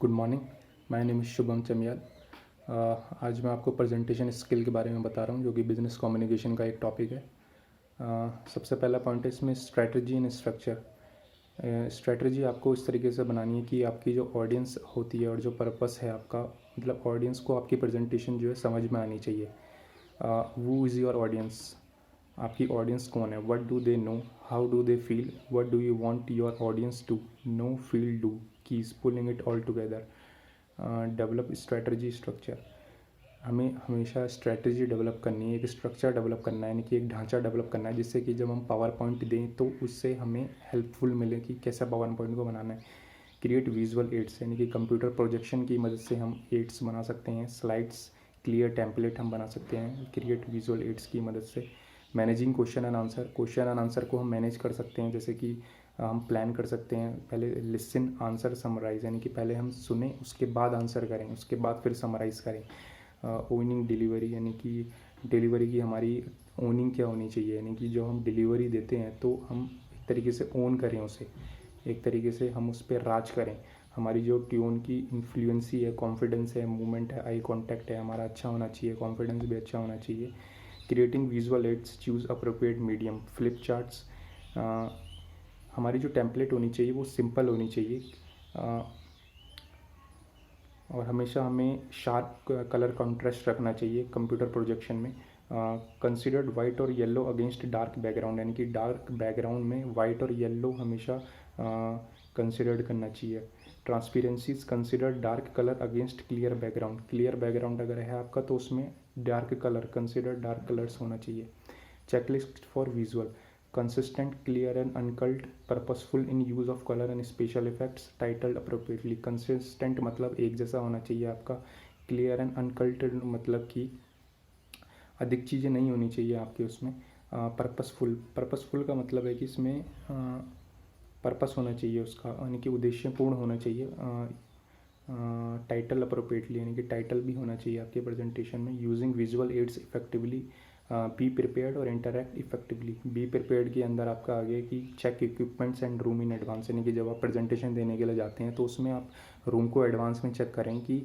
Good morning. My name is Shubham Chamliyal. आज मैं आपको प्रेजेंटेशन स्किल के बारे में बता रहा हूँ, जो कि बिजनेस कम्युनिकेशन का एक टॉपिक है। सबसे पहला पॉइंट है इसमें स्ट्रैटेजी एंड स्ट्रक्चर। स्ट्रैटेजी आपको इस तरीके से बनानी है कि आपकी जो ऑडियंस होती है और जो पर्पस है आपका, मतलब ऑडियंस को आपकी प्रेजेंटेशन जो है समझ में आनी चाहिए। वो इज़ योर ऑडियंस। आपकी ऑडियंस कौन है, what do they know, how do they feel, what do you want your audience to know, feel, do, keys pulling it all together. Develop strategy structure. हमें हमेशा स्ट्रैटेजी डेवलप करनी है, एक structure develop करना है, यानी कि एक ढांचा डेवलप करना है, जिससे कि जब हम पावर पॉइंट दें तो उससे हमें हेल्पफुल मिले कि कैसा पावर पॉइंट को बनाना है। क्रिएट विजुअल एड्स, यानी कि कंप्यूटर प्रोजेक्शन की मदद से हम एड्स बना सकते हैं, स्लाइड्स, क्लियर टेम्पलेट हम बना सकते हैं क्रिएट विजुअल एड्स की मदद से। Managing question and answer. Question and answer को हम मैनेज कर सकते हैं, जैसे कि हम प्लान कर सकते हैं। पहले लिसन आंसर समराइज, यानी कि पहले हम सुने उसके बाद आंसर करें, उसके बाद फिर समराइज करें। ओनिंग डिलीवरी, यानी कि डिलीवरी की हमारी ओनिंग क्या होनी चाहिए, यानी कि जो हम डिलीवरी देते हैं तो हम एक तरीके से ओन करें उसे, एक तरीके से हम उस पर राज करें। हमारी जो ट्यून की इन्फ्लुएंसी है, कॉन्फिडेंस है, मूवमेंट है, आई कॉन्टैक्ट है, हमारा अच्छा होना चाहिए, कॉन्फिडेंस भी अच्छा होना चाहिए। Creating visual aids, choose appropriate medium, flip charts. हमारी जो टेम्पलेट होनी चाहिए वो सिंपल होनी चाहिए, और हमेशा हमें शार्प कलर कॉन्ट्रास्ट रखना चाहिए कंप्यूटर प्रोजेक्शन में। कंसिडर्ड वाइट और येलो अगेंस्ट डार्क बैकग्राउंड, यानी कि डार्क बैकग्राउंड में वाइट और येलो हमेशा कंसिडर्ड करना चाहिए। Transparencies, consider dark colour against clear background. Clear background अगर है आपका तो उसमें dark colour, consider dark colours होना चाहिए। Checklist for visual, consistent, clear and uncult, purposeful in use of color and special effects, titled appropriately। consistent मतलब एक जैसा होना चाहिए आपका, clear and uncult मतलब कि अधिक चीज़ें नहीं होनी चाहिए आपके उसमें। purposeful, purposeful का मतलब है कि इसमें पर्पस होना चाहिए उसका, यानी कि उद्देश्यपूर्ण होना चाहिए। टाइटल अप्रोप्रिएटली, यानी कि टाइटल भी होना चाहिए आपके प्रेजेंटेशन में। Using visual aids effectively, be prepared और इंटरैक्ट इफेक्टिवली। बी प्रिपेयर्ड के अंदर आपका आगे कि check equipments and room in advance, यानी कि जब आप प्रेजेंटेशन देने के लिए जाते हैं तो उसमें आप रूम को एडवांस में चेक करें कि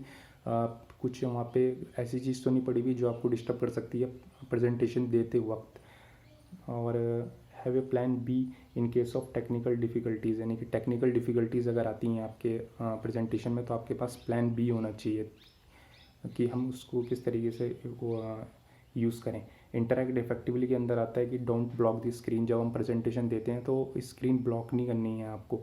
कुछ वहाँ पे ऐसी चीज़ तो नहीं पड़ी हुई जो आपको डिस्टर्ब कर सकती है प्रेजेंटेशन देते वक्त। और have a plan be in case of technical difficulties, यानी कि टेक्निकल डिफ़िकल्टीज़ अगर आती हैं आपके प्रेजेंटेशन में तो आपके पास प्लान बी होना चाहिए कि हम उसको किस तरीके से यूज़ करें। इंटरैक्ट इफेक्टिवली के अंदर आता है कि डोंट ब्लॉक द स्क्रीन। जब हम प्रेजेंटेशन देते हैं तो स्क्रीन ब्लॉक नहीं करनी है आपको।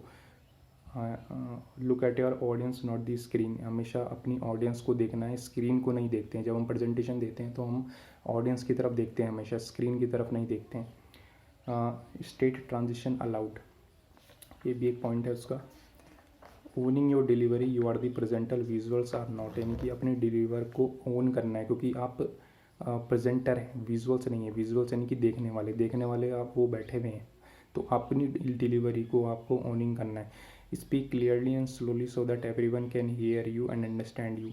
Look at your audience not the screen, हमेशा अपनी ऑडियंस को देखना है, स्क्रीन को नहीं देखते हैं। जब हम प्रेजेंटेशन देते हैं तो हम ऑडियंस की तरफ देखते हैं, हमेशा स्क्रीन की तरफ नहीं देखते हैं। स्टेट ट्रांजिशन अलाउड, ये भी एक पॉइंट है उसका। Owning your delivery, you are the presenter, visuals are not, यानी कि अपने डिलीवर को ओन करना है, क्योंकि आप प्रेजेंटर हैं, विजुअल्स नहीं है। विजुअल्स यानी कि देखने वाले आप वो बैठे हुए हैं, तो अपनी डिलीवरी को आपको ओनिंग करना है। Speak clearly and slowly so that everyone can hear you and understand you.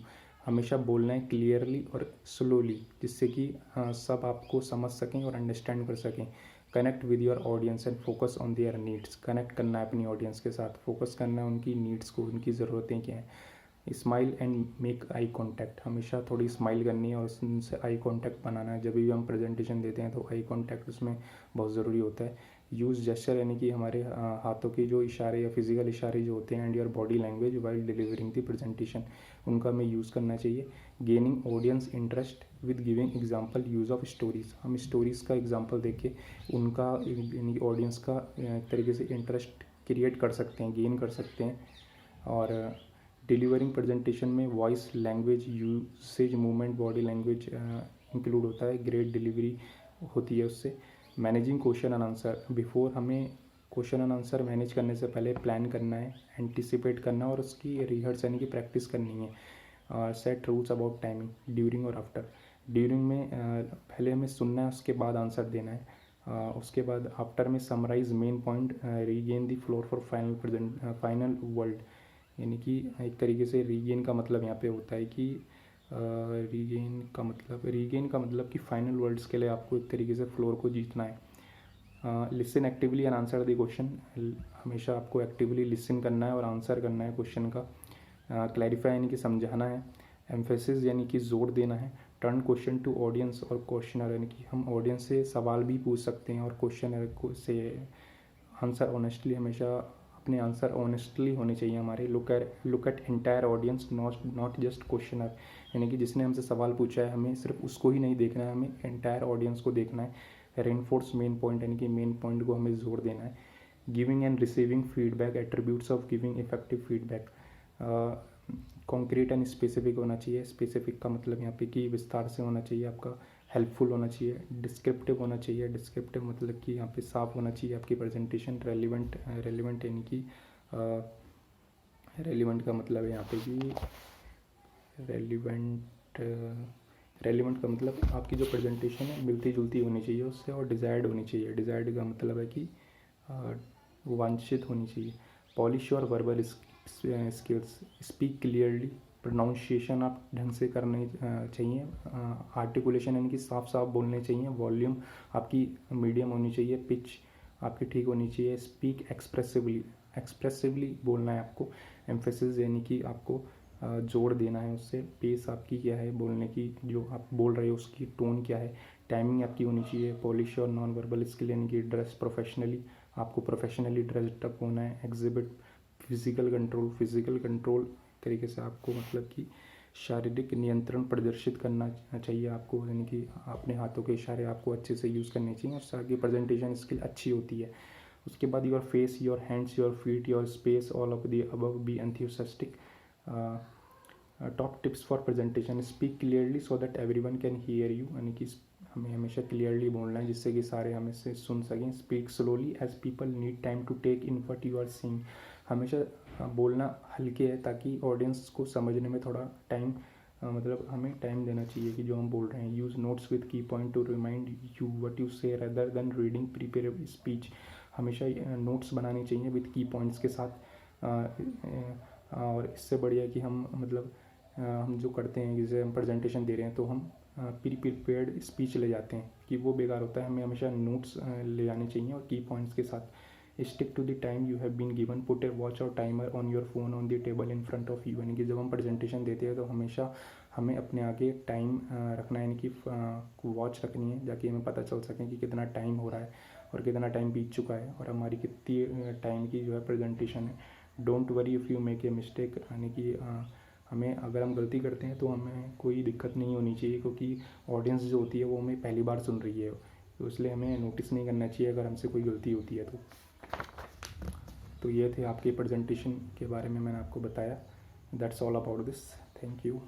हमेशा बोलना है क्लियरली और स्लोली, जिससे कि सब आपको समझ सकें और अंडरस्टैंड कर सकें। Connect with your audience and focus on their needs, connect करना है अपनी ऑडियंस के साथ, फोकस करना है उनकी नीड्स को, उनकी ज़रूरतें क्या हैं। Smile and make eye contact, हमेशा थोड़ी स्माइल करनी है और उनसे आई कॉन्टैक्ट बनाना है। जब भी हम प्रेजेंटेशन देते हैं तो आई कॉन्टैक्ट उसमें बहुत ज़रूरी होता है। यूज़ जेस्चर, यानी कि हमारे हाथों के जो इशारे या फिजिकल इशारे जो होते हैं, and your body language while delivering the presentation, उनका हमें यूज़ करना चाहिए। Gaining audience interest with giving example, use of stories, हम स्टोरीज़ का एग्जांपल देके उनका, यानी कि ऑडियंस का एक तरीके से इंटरेस्ट क्रिएट कर सकते हैं, गेन कर सकते हैं। और डिलीवरिंग प्रेजेंटेशन में voice, language usage, movement, body language include होता है, ग्रेट डिलीवरी होती है उससे। Managing question and answer, before, हमें क्वेश्चन एंड आंसर मैनेज करने से पहले प्लान करना है, एंटिसिपेट करना और उसकी रिहर्स यानी कि प्रैक्टिस करनी है। Set rules about timing, during और आफ्टर। ड्यूरिंग में पहले हमें सुनना है, उसके बाद आंसर देना है। उसके बाद आफ्टर में summarize main point, regain the floor for final world, यानी कि एक तरीके से रीगेन का मतलब यहाँ पे होता है कि रीगेन का मतलब कि फाइनल वर्ड्स के लिए आपको एक तरीके से फ्लोर को जीतना है। Listen actively and answer the question, हमेशा आपको एक्टिवली लिसन करना है और आंसर करना है क्वेश्चन का। क्लैरिफाई यानी कि समझाना है, एम्फेसिस यानी कि जोर देना है, टर्न क्वेश्चन टू ऑडियंस और क्वेश्चनर यानी कि हम ऑडियंस से सवाल भी पूछ सकते हैं और क्वेश्चनर को से आंसर ऑनेस्टली, हमेशा अपने आंसर ऑनेस्टली होने चाहिए हमारे। Look at entire audience, not just questioner, यानी कि जिसने हमसे सवाल पूछा है हमें सिर्फ उसको ही नहीं देखना है, हमें एंटायर ऑडियंस को देखना है। रेनफोर्स मेन पॉइंट यानी कि मेन पॉइंट को हमें जोर देना है। Giving and receiving feedback, attributes of giving effective feedback, concrete and specific होना चाहिए। स्पेसिफिक का मतलब यहाँ पे कि विस्तार से होना चाहिए आपका, हेल्पफुल होना चाहिए, डिस्क्रिप्टिव होना चाहिए। डिस्क्रिप्टिव मतलब कि यहाँ पे साफ होना चाहिए आपकी प्रेजेंटेशन। रेलिवेंट यानी कि रेलिवेंट का मतलब है यहाँ पे कि रेलिवेंट का मतलब आपकी जो प्रेजेंटेशन है मिलती जुलती होनी चाहिए उससे, और डिज़ायर्ड होनी चाहिए। डिज़ायर्ड का मतलब है कि वांछित होनी चाहिए। पॉलिश और verbal skills, speak clearly, pronunciation आप ढंग से करने चाहिए। आर्टिकुलेशन यानी कि साफ साफ बोलने चाहिए। वॉल्यूम आपकी मीडियम होनी चाहिए। पिच आपकी ठीक होनी चाहिए। स्पीक एक्सप्रेसिवली बोलना है आपको। एम्फेसिस यानी कि आपको जोर देना है उससे। पेस आपकी क्या है बोलने की, जो आप बोल रहे हो उसकी टोन क्या है। टाइमिंग आपकी होनी चाहिए। पॉलिश और नॉन वर्बल स्किल यानी कि ड्रेस प्रोफेशनली, आपको प्रोफेशनली ड्रेस्ड अप होना है। एग्जिबिट फिजिकल कंट्रोल तरीके से आपको मतलब कि शारीरिक नियंत्रण प्रदर्शित करना चाहिए आपको, यानी कि अपने हाथों के इशारे आपको अच्छे से यूज़ करने चाहिए, उससे आपकी प्रेजेंटेशन स्किल अच्छी होती है। उसके बाद your face, your hands, your feet, your space, all of the above, be enthusiastic. Top tips for presentation, speak clearly so that everyone can hear you, यानी कि हमें हमेशा क्लियरली बोलना है जिससे कि सारे हमें से सुन सकें। Speak slowly as people need time to take in what you are seeing, हमेशा बोलना हल्के है ताकि ऑडियंस को समझने में थोड़ा टाइम मतलब हमें टाइम देना चाहिए कि जो हम बोल रहे हैं। Use notes with key point to remind you what you say rather than reading prepare speech, हमेशा नोट्स बनाने चाहिए विद की पॉइंट्स के साथ। और इससे बढ़िया कि हम मतलब हम जो करते हैं, जैसे हम प्रेजेंटेशन दे रहे हैं तो हम प्रिपेयर्ड स्पीच ले जाते हैं कि वो बेकार होता है। हमें हमेशा नोट्स ले जाने चाहिए और की पॉइंट्स के साथ। Stick to the time you have been given, put a watch और timer on your phone on the table in front of you, यानी कि जब हम प्रेजेंटेशन देते हैं तो हमेशा हमें अपने आगे टाइम रखना है, यानी कि वॉच रखनी है जाकि हमें पता चल सके कि कितना टाइम हो रहा है और कितना टाइम बीत चुका है और हमारी कितनी टाइम की जो है प्रेजेंटेशन है। Don't worry if you make a mistake, यानी कि हमें अगर हम गलती करते हैं तो हमें कोई दिक्कत नहीं होनी चाहिए, क्योंकि ऑडियंस जो होती है वो हमें पहली बार सुन रही है, तो इसलिए हमें नोटिस नहीं करना चाहिए अगर हमसे कोई गलती होती है तो ये थे आपके प्रेजेंटेशन के बारे में मैंने आपको बताया। That's all about this, thank you.